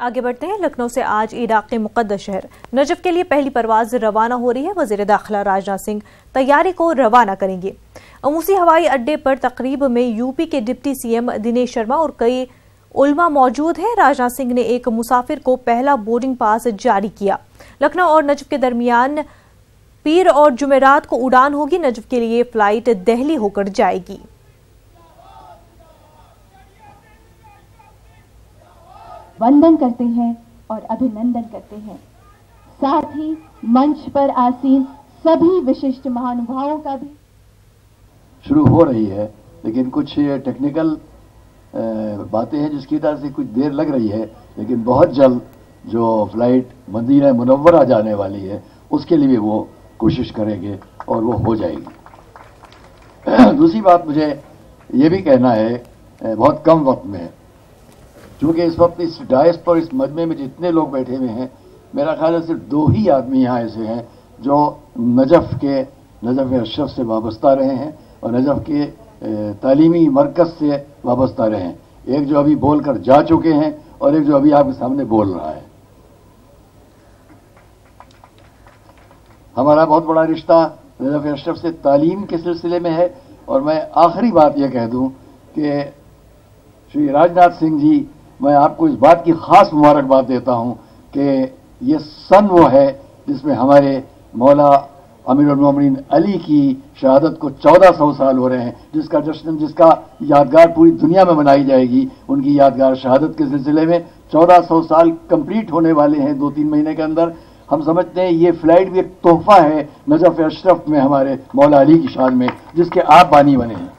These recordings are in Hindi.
आगे बढ़ते हैं। लखनऊ से आज इराक़ मुक़द्दस शहर नजफ के लिए पहली परवाज रवाना हो रही है। वज़ीर दाखिला राजनाथ सिंह तैयारी को रवाना करेंगे। अमूसी हवाई अड्डे पर तकरीब में यूपी के डिप्टी सीएम दिनेश शर्मा और कई उलमा मौजूद हैं। राजनाथ सिंह ने एक मुसाफिर को पहला बोर्डिंग पास जारी किया। लखनऊ और नजफ के दरमियान पीर और जुमेरात को उड़ान होगी। नजफ के लिए फ्लाइट दिल्ली होकर जाएगी। वंदन करते हैं और अभिनंदन करते हैं। साथ ही मंच पर आसीन सभी विशिष्ट महानुभावों का भी शुरू हो रही है, लेकिन कुछ टेक्निकल बातें हैं जिसकी वजह से कुछ देर लग रही है, लेकिन बहुत जल्द जो फ्लाइट मदीना मुनव्वरा जाने वाली है उसके लिए वो कोशिश करेंगे और वो हो जाएगी। दूसरी बात मुझे ये भी कहना है, बहुत कम वक्त में, क्योंकि इस वक्त इस डायस पर, इस मजमे में जितने लोग बैठे हुए हैं, मेरा ख्याल है सिर्फ 2 ही आदमी यहाँ ऐसे हैं जो नजफ अशरफ से वाबस्ता रहे हैं और नजफ के तालीमी मरकज़ से वाबस्ता रहे हैं। एक जो अभी बोलकर जा चुके हैं और एक जो अभी आपके सामने बोल रहा है। हमारा बहुत बड़ा रिश्ता नजफ अशरफ से तालीम के सिलसिले में है। और मैं आखिरी बात यह कह दूं कि श्री राजनाथ सिंह जी, मैं आपको इस बात की खास मुबारकबाद देता हूं कि ये सन वो है जिसमें हमारे मौला अमीरुल मोमिनीन अली की शहादत को 1400 साल हो रहे हैं, जिसका जश्न, जिसका यादगार पूरी दुनिया में मनाई जाएगी। उनकी यादगार शहादत के सिलसिले में 1400 साल कंप्लीट होने वाले हैं 2-3 महीने के अंदर। हम समझते हैं ये फ्लाइट भी एक तोहफा है नजफ अशरफ में हमारे मौला अली की शान में, जिसके आप बानी बने हैं।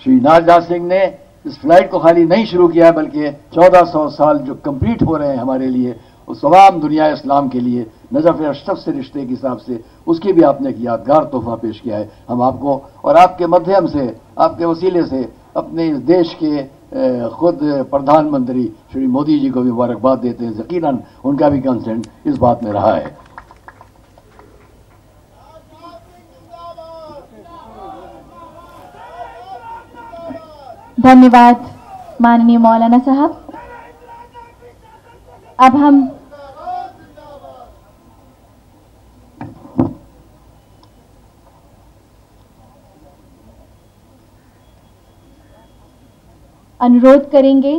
श्री राजनाथ सिंह ने इस फ्लाइट को खाली नहीं शुरू किया, बल्कि 1400 साल जो कंप्लीट हो रहे हैं हमारे लिए, उस तमाम दुनिया इस्लाम के लिए नजफ अशरफ से रिश्ते के हिसाब से उसकी भी आपने एक यादगार तोहफा पेश किया है। हम आपको और आपके माध्यम से, आपके वसीले से अपने इस देश के खुद प्रधानमंत्री श्री मोदी जी को भी मुबारकबाद देते हैं। यकीनन उनका भी कंसेंट इस बात में रहा है। धन्यवाद माननीय मौलाना साहब। अब हम अनुरोध करेंगे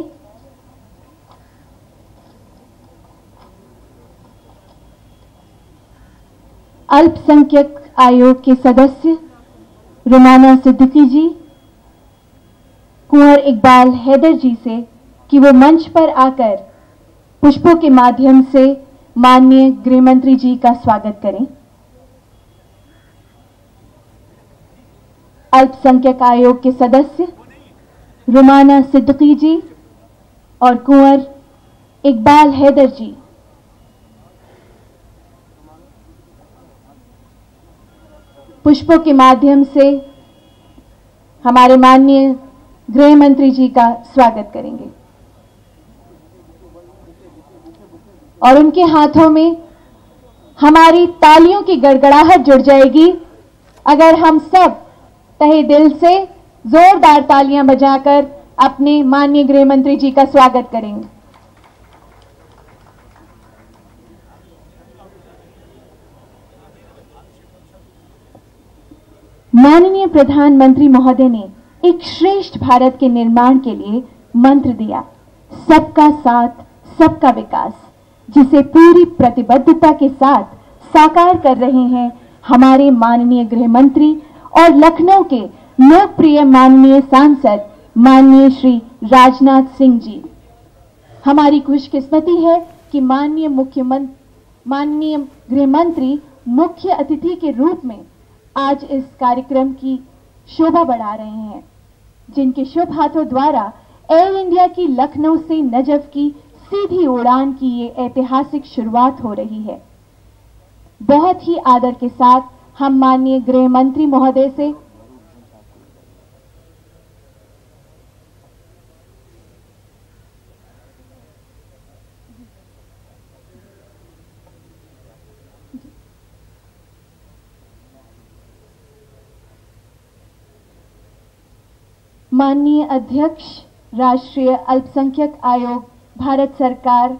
अल्पसंख्यक आयोग के सदस्य रुमाना सिद्दीकी जी, कुंवर इकबाल हैदर जी से कि वो मंच पर आकर पुष्पों के माध्यम से माननीय गृह मंत्री जी का स्वागत करें। अल्पसंख्यक आयोग के सदस्य रुमाना सिद्दीकी जी और कुंवर इकबाल हैदर जी पुष्पों के माध्यम से हमारे माननीय गृह मंत्री जी का स्वागत करेंगे और उनके हाथों में हमारी तालियों की गड़गड़ाहट जुड़ जाएगी अगर हम सब तहे दिल से जोरदार तालियां बजाकर अपने माननीय गृह मंत्री जी का स्वागत करेंगे। माननीय प्रधानमंत्री महोदय ने एक श्रेष्ठ भारत के निर्माण के लिए मंत्र दिया, सबका साथ सबका विकास, जिसे पूरी प्रतिबद्धता के साथ साकार कर रहे हैं हमारे माननीय गृह मंत्री और लखनऊ के लोकप्रिय माननीय सांसद माननीय श्री राजनाथ सिंह जी। हमारी खुशकिस्मती है कि माननीय गृह मंत्री मुख्य अतिथि के रूप में आज इस कार्यक्रम की शोभा बढ़ा रहे हैं, जिनके शुभ हाथों द्वारा एयर इंडिया की लखनऊ से नजफ की सीधी उड़ान की ये ऐतिहासिक शुरुआत हो रही है। बहुत ही आदर के साथ हम माननीय गृह मंत्री महोदय से माननीय अध्यक्ष राष्ट्रीय अल्पसंख्यक आयोग भारत सरकार